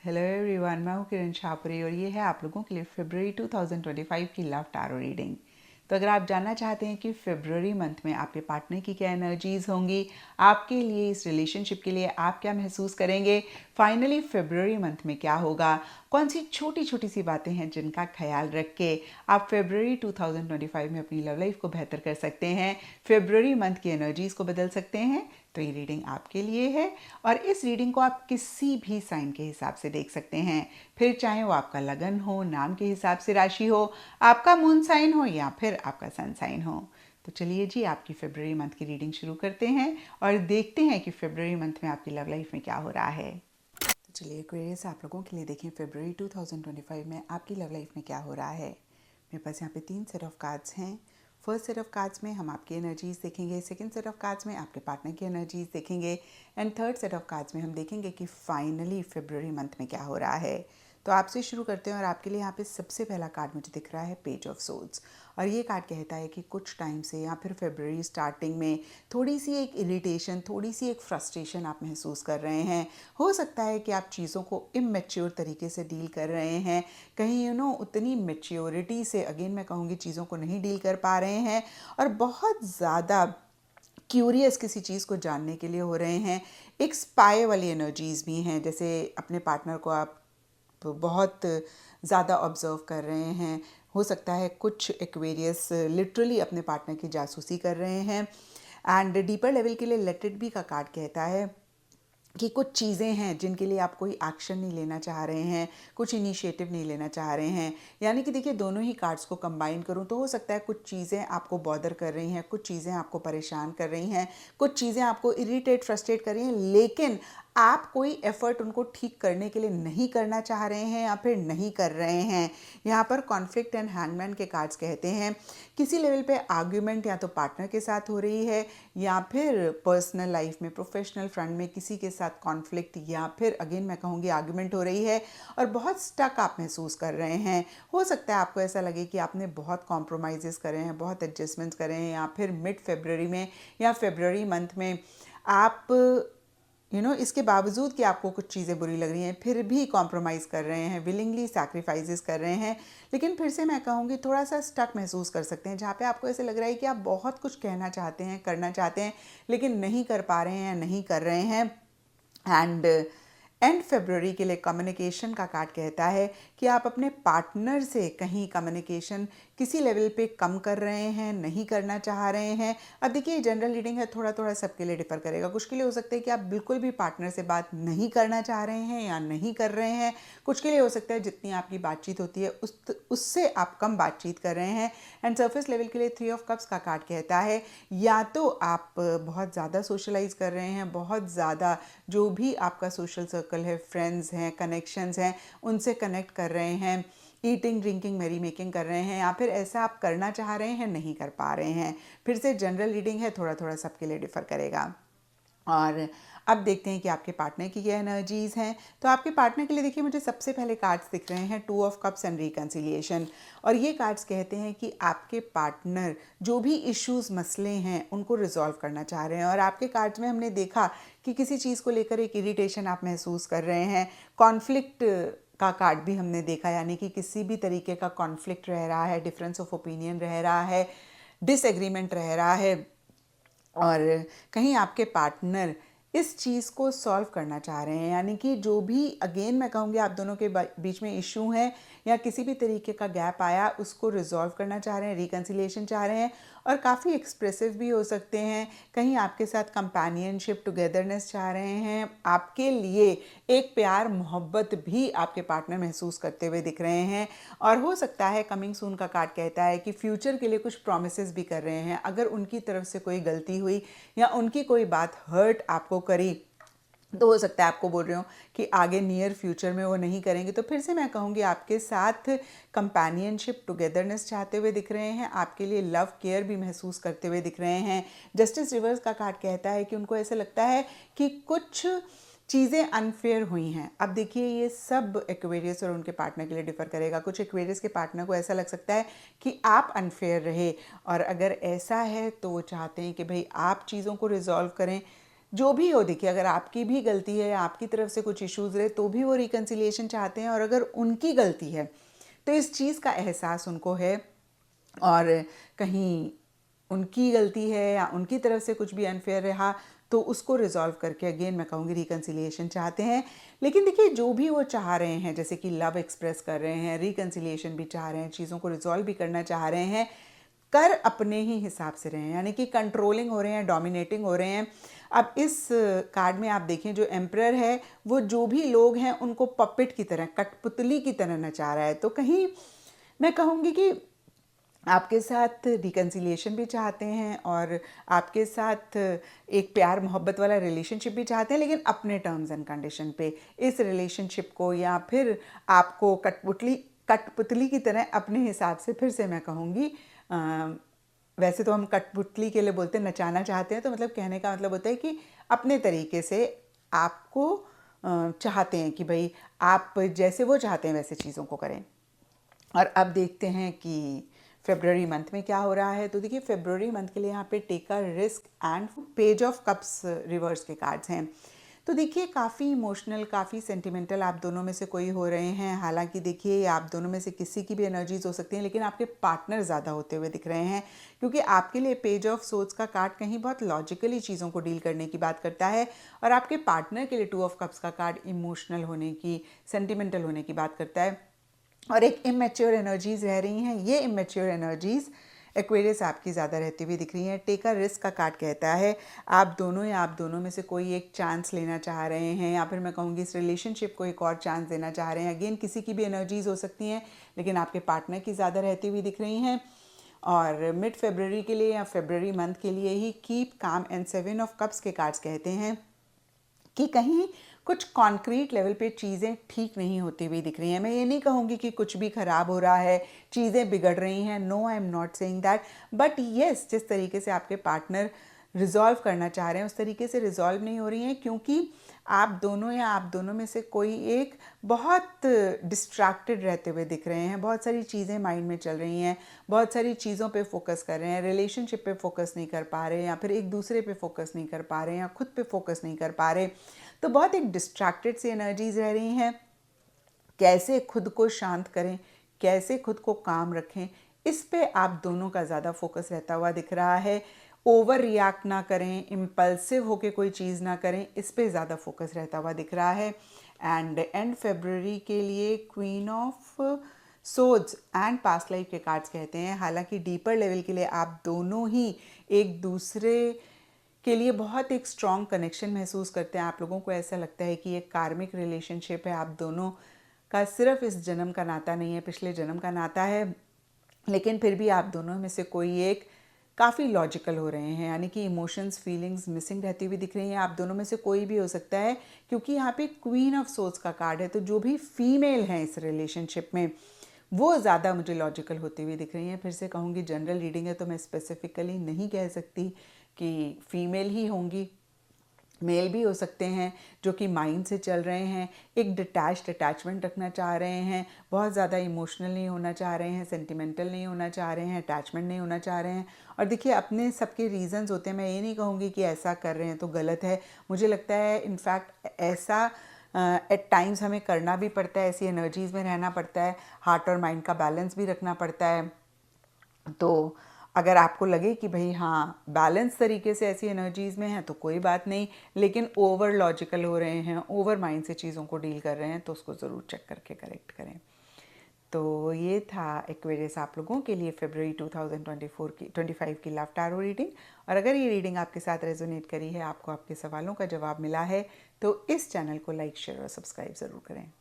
Hello everyone, मैं हूँ किरण छापुरी और ये है आप लोगों के लिए फरवरी 2025 की लव टैरो रीडिंग। तो अगर आप जानना चाहते हैं कि फरवरी मंथ में आपके पार्टनर की क्या एनर्जीज होंगी, आपके लिए इस रिलेशनशिप के लिए आप क्या महसूस करेंगे, फाइनली फरवरी मंथ में क्या होगा, कौन सी छोटी छोटी सी बातें हैं जिनका ख्याल रख के आप फरवरी 2025 में अपनी लव लाइफ को बेहतर कर सकते हैं, फरवरी मंथ की एनर्जीज को बदल सकते हैं, तो ये रीडिंग आपके लिए है। और इस रीडिंग को आप किसी भी साइन के हिसाब से देख सकते हैं, फिर चाहे वो आपका लगन हो, नाम के हिसाब से राशि हो, आपका मून साइन हो या फिर आपका सन साइन हो। तो चलिए जी, आपकी फरवरी मंथ की रीडिंग शुरू करते हैं और देखते हैं कि फरवरी मंथ में आपकी लव लाइफ में क्या हो रहा है। तो चलिए एक्वेरियस, आप लोगों के लिए देखें फरवरी 2025 में आपकी लव लाइफ में क्या हो रहा है। मेरे पास यहाँ पे 3 सेट ऑफ कार्ड्स हैं। फर्स्ट सेट ऑफ कार्ड्स में हम आपकी एनर्जीज देखेंगे, सेकंड सेट ऑफ कार्ड्स में आपके पार्टनर की एनर्जीज देखेंगे and third set of cards में हम देखेंगे कि फाइनली फरवरी मंथ में क्या हो रहा है। तो आपसे शुरू करते हैं और आपके लिए यहाँ पे सबसे पहला कार्ड मुझे दिख रहा है पेज ऑफ सोल्स। और ये कार्ड कहता है कि कुछ टाइम से या फिर फरवरी स्टार्टिंग में थोड़ी सी एक इरिटेशन, थोड़ी सी एक फ्रस्ट्रेशन आप महसूस कर रहे हैं। हो सकता है कि आप चीज़ों को इमेच्योर तरीके से डील कर रहे हैं, कहीं उतनी मेच्योरिटी से, अगेन मैं कहूँगी, चीज़ों को नहीं डील कर पा रहे हैं और बहुत ज़्यादा क्यूरियस किसी चीज़ को जानने के लिए हो रहे हैं। एक स्पाई वाली एनर्जीज भी हैं, जैसे अपने पार्टनर को आप बहुत ज़्यादा ऑब्जर्व कर रहे हैं। हो सकता है कुछ एक्वेरियस लिटरली अपने पार्टनर की जासूसी कर रहे हैं। एंड डीपर लेवल के लिए लेट इट बी का कार्ड कहता है कि कुछ चीज़ें हैं जिनके लिए आप कोई एक्शन नहीं लेना चाह रहे हैं, कुछ इनिशिएटिव नहीं लेना चाह रहे हैं। यानी कि देखिए, दोनों ही कार्ड्स को कंबाइन करूं तो हो सकता है कुछ चीज़ें आपको बॉदर कर रही हैं, कुछ चीज़ें आपको परेशान कर रही हैं, कुछ चीज़ें आपको इरिटेट, फ्रस्ट्रेट कर रही हैं, लेकिन आप कोई एफर्ट उनको ठीक करने के लिए नहीं करना चाह रहे हैं या फिर नहीं कर रहे हैं। यहाँ पर कॉन्फ्लिक्ट एंड हैंगमैन के कार्ड्स कहते हैं किसी लेवल पे आर्ग्यूमेंट या तो पार्टनर के साथ हो रही है या फिर पर्सनल लाइफ में, प्रोफेशनल फ्रंट में किसी के साथ कॉन्फ्लिक्ट या फिर अगेन मैं कहूँगी आर्ग्यूमेंट हो रही है और बहुत स्टक आप महसूस कर रहे हैं। हो सकता है आपको ऐसा लगे कि आपने बहुत कॉम्प्रोमाइज़ेस करे हैं, बहुत एडजस्टमेंट्स करे हैं, या फिर मिड फरवरी में या फरवरी मंथ में आप इसके बावजूद कि आपको कुछ चीज़ें बुरी लग रही हैं फिर भी कॉम्प्रोमाइज़ कर रहे हैं, विलिंगली सैक्रिफाइसेस कर रहे हैं, लेकिन फिर से मैं कहूँगी थोड़ा सा स्टक महसूस कर सकते हैं, जहाँ पे आपको ऐसे लग रहा है कि आप बहुत कुछ कहना चाहते हैं, करना चाहते हैं, लेकिन नहीं कर पा रहे हैं, नहीं कर रहे हैं। एंड फरवरी के लिए कम्युनिकेशन का कार्ड कहता है कि आप अपने पार्टनर से कहीं कम्युनिकेशन किसी लेवल पे कम कर रहे हैं, नहीं करना चाह रहे हैं। अब देखिए, जनरल रीडिंग है, थोड़ा थोड़ा सबके लिए डिफर करेगा। कुछ के लिए हो सकता है कि आप बिल्कुल भी पार्टनर से बात नहीं करना चाह रहे हैं या नहीं कर रहे हैं। कुछ के लिए हो सकता है जितनी आपकी बातचीत होती है उससे आप कम बातचीत कर रहे हैं। एंड सरफेस लेवल के लिए 3 ऑफ कप्स का कार्ड कहता है या तो आप बहुत ज़्यादा सोशलाइज कर रहे हैं, बहुत ज़्यादा जो भी आपका सोशल सर्कल है, फ्रेंड्स हैं, कनेक्शंस हैं, उनसे कनेक्ट कर रहे हैं, ईटिंग, ड्रिंकिंग, मैरी मेकिंग कर रहे हैं, या फिर ऐसा आप करना चाह रहे हैं, नहीं कर पा रहे हैं। फिर से जनरल रीडिंग है, थोड़ा थोड़ा सबके लिए डिफर करेगा। और अब देखते हैं कि आपके पार्टनर की क्या एनर्जीज़ हैं। तो आपके पार्टनर के लिए देखिए, मुझे सबसे पहले कार्ड्स दिख रहे हैं 2 ऑफ कप्स एंड रिकन्सिलिएशन। और ये कार्ड्स कहते हैं कि आपके पार्टनर जो भी इश्यूज, मसले हैं, उनको रिजॉल्व करना चाह रहे हैं। और आपके कार्ड्स में हमने देखा कि किसी चीज़ को लेकर एक इरिटेशन आप महसूस कर रहे हैं। कॉन्फ्लिक्ट का कार्ड भी हमने देखा, यानी कि किसी भी तरीके का कॉन्फ्लिक्ट रह रहा है, डिफरेंस ऑफ ओपिनियन रह रहा है, डिसएग्रीमेंट रह रहा है और कहीं आपके पार्टनर इस चीज़ को सॉल्व करना चाह रहे हैं। यानी कि जो भी, अगेन मैं कहूँगी, आप दोनों के बीच में इशू है या किसी भी तरीके का गैप आया, उसको रिजॉल्व करना चाह रहे हैं, रिकन्सिलिएशन चाह रहे हैं। और काफ़ी एक्सप्रेसिव भी हो सकते हैं, कहीं आपके साथ कंपेनियनशिप, टुगेदरनेस चाह रहे हैं, आपके लिए एक प्यार, मोहब्बत भी आपके पार्टनर महसूस करते हुए दिख रहे हैं। और हो सकता है कमिंग सून का कार्ड कहता है कि फ्यूचर के लिए कुछ प्रोमिसेस भी कर रहे हैं। अगर उनकी तरफ से कोई गलती हुई या उनकी कोई बात हर्ट आपको करी, तो हो सकता है आपको बोल रहे हो कि आगे नियर फ्यूचर में वो नहीं करेंगे। तो फिर से मैं कहूँगी आपके साथ कंपेनियनशिप, टुगेदरनेस चाहते हुए दिख रहे हैं, आपके लिए लव, केयर भी महसूस करते हुए दिख रहे हैं। जस्टिस रिवर्स का कार्ड कहता है कि उनको ऐसा लगता है कि कुछ चीज़ें अनफेयर हुई हैं। अब देखिए, ये सब एक्वेरियस और उनके पार्टनर के लिए डिफर करेगा। कुछ एक्वेरियस के पार्टनर को ऐसा लग सकता है कि आप अनफेयर रहे, और अगर ऐसा है तो वो चाहते हैं कि भाई आप चीज़ों को रिजॉल्व करें, जो भी हो, देखिए अगर आपकी भी गलती है, आपकी तरफ से कुछ इश्यूज़ रहे तो भी वो रिकन्सिलिएशन चाहते हैं, और अगर उनकी गलती है तो इस चीज़ का एहसास उनको है, और कहीं उनकी गलती है या उनकी तरफ से कुछ भी अनफेयर रहा तो उसको रिजॉल्व करके अगेन मैं कहूँगी रिकन्सिलिएशन चाहते हैं। लेकिन देखिए जो भी वो चाह रहे हैं, जैसे कि लव एक्सप्रेस कर रहे हैं, रिकन्सिलिएशन भी चाह रहे हैं, चीज़ों को रिजॉल्व भी करना चाह रहे हैं, कर अपने ही हिसाब से रहे हैं, यानी कि कंट्रोलिंग हो रहे हैं, डोमिनेटिंग हो रहे हैं। अब इस कार्ड में आप देखें जो एम्परर है वो जो भी लोग हैं उनको पपेट की तरह, कठपुतली की तरह नचा रहा है। तो कहीं मैं कहूँगी कि आपके साथ रिकन्सिलिएशन भी चाहते हैं और आपके साथ एक प्यार मोहब्बत वाला रिलेशनशिप भी चाहते हैं, लेकिन अपने टर्म्स एंड कंडीशन पे इस रिलेशनशिप को, या फिर आपको कठपुतली की तरह अपने हिसाब से, फिर से मैं कहूँगी वैसे तो हम कठपुतली के लिए बोलते हैं नचाना चाहते हैं, तो मतलब कहने का मतलब होता है कि अपने तरीके से आपको चाहते हैं कि भाई आप जैसे वो चाहते हैं वैसे चीज़ों को करें। और अब देखते हैं कि फेब्रुअरी मंथ में क्या हो रहा है। तो देखिए फेब्रुअरी मंथ के लिए यहाँ पे take a risk and page of cups reverse के कार्ड्स हैं। तो देखिए काफ़ी इमोशनल, काफ़ी सेंटिमेंटल आप दोनों में से कोई हो रहे हैं। हालांकि देखिए आप दोनों में से किसी की भी एनर्जीज हो सकती हैं, लेकिन आपके पार्टनर ज़्यादा होते हुए दिख रहे हैं, क्योंकि आपके लिए पेज ऑफ सोर्ड्स का कार्ड कहीं बहुत लॉजिकली चीज़ों को डील करने की बात करता है, और आपके पार्टनर के लिए टू ऑफ कप्स का कार्ड इमोशनल होने की, सेंटिमेंटल होने की बात करता है, और एक इमेच्योर एनर्जीज रह रही हैं। ये इमेच्योर एनर्जीज एक्वेरियस आपकी ज़्यादा रहती हुई दिख रही हैं। टेक अ रिस्क का कार्ड कहता है आप दोनों या आप दोनों में से कोई एक चांस लेना चाह रहे हैं, या फिर मैं कहूँगी इस रिलेशनशिप को एक और चांस देना चाह रहे हैं। अगेन किसी की भी एनर्जीज हो सकती हैं, लेकिन आपके पार्टनर की ज़्यादा रहती हुई दिख रही हैं। और मिड फेब्रुअरी के लिए या फेब्रुअरी मंथ के लिए ही keep calm and 7 of cups के कार्ड्स कहते हैं कि कहीं कुछ कॉन्क्रीट लेवल पे चीज़ें ठीक नहीं होती हुई दिख रही हैं। मैं ये नहीं कहूँगी कि कुछ भी ख़राब हो रहा है, चीज़ें बिगड़ रही हैं, no I am not saying that, but yes जिस तरीके से आपके पार्टनर रिजॉल्व करना चाह रहे हैं उस तरीके से रिजॉल्व नहीं हो रही हैं, क्योंकि आप दोनों या आप दोनों में से कोई एक बहुत डिस्ट्रैक्टेड रहते हुए दिख रहे हैं। बहुत सारी चीज़ें माइंड में चल रही हैं, बहुत सारी चीज़ों पे फोकस कर रहे हैं, रिलेशनशिप पे फोकस नहीं कर पा रहे, या फिर एक दूसरे पे फोकस नहीं कर पा रहे, या खुद पे फोकस नहीं कर पा रहे। तो बहुत एक डिस्ट्रैक्टेड सी एनर्जीज रह रही हैं। कैसे खुद को शांत करें, कैसे खुद को काम रखें, इस पे आप दोनों का ज़्यादा फोकस रहता हुआ दिख रहा है। ओवर रिएक्ट ना करें, इम्पल्सिव होके कोई चीज़ ना करें, इस पे ज़्यादा फोकस रहता हुआ दिख रहा है। एंड फेब्रुअरी के लिए queen of swords and past life के कार्ड्स कहते हैं। हालांकि डीपर लेवल के लिए आप दोनों ही एक दूसरे के लिए बहुत एक स्ट्रॉन्ग कनेक्शन महसूस करते हैं। आप लोगों को ऐसा लगता है कि एक कार्मिक रिलेशनशिप है, आप दोनों का सिर्फ इस जन्म का नाता नहीं है, पिछले जन्म का नाता है, लेकिन फिर भी आप दोनों में से कोई एक काफ़ी लॉजिकल हो रहे हैं, यानी कि इमोशंस, फीलिंग्स मिसिंग रहती हुई दिख रही हैं। आप दोनों में से कोई भी हो सकता है, क्योंकि यहाँ पे क्वीन ऑफ सोर्ड्स का कार्ड है। तो जो भी फीमेल हैं इस रिलेशनशिप में वो ज़्यादा मुझे लॉजिकल होती हुई दिख रही हैं। फिर से कहूँगी जनरल रीडिंग है तो मैं स्पेसिफिकली नहीं कह सकती कि फीमेल ही होंगी, मेल भी हो सकते हैं जो कि माइंड से चल रहे हैं, एक डिटैच्ड अटैचमेंट रखना चाह रहे हैं, बहुत ज़्यादा इमोशनल नहीं होना चाह रहे हैं, सेंटिमेंटल नहीं होना चाह रहे हैं, अटैचमेंट नहीं होना चाह रहे हैं। और देखिए अपने सबके रीजंस होते हैं, मैं ये नहीं कहूँगी कि ऐसा कर रहे हैं तो गलत है। मुझे लगता है इनफैक्ट ऐसा एट टाइम्स हमें करना भी पड़ता है, ऐसी एनर्जीज़ में रहना पड़ता है, हार्ट और माइंड का बैलेंस भी रखना पड़ता है। तो अगर आपको लगे कि भाई हाँ बैलेंस तरीके से ऐसी एनर्जीज़ में हैं तो कोई बात नहीं, लेकिन ओवर लॉजिकल हो रहे हैं, ओवर माइंड से चीज़ों को डील कर रहे हैं, तो उसको ज़रूर चेक करके करेक्ट करें। तो ये था एक्वेरियस आप लोगों के लिए फरवरी 2025 की लव टैरो रीडिंग। और अगर ये रीडिंग आपके साथ रेजोनेट करी है, आपको आपके सवालों का जवाब मिला है, तो इस चैनल को लाइक, शेयर और सब्सक्राइब ज़रूर करें।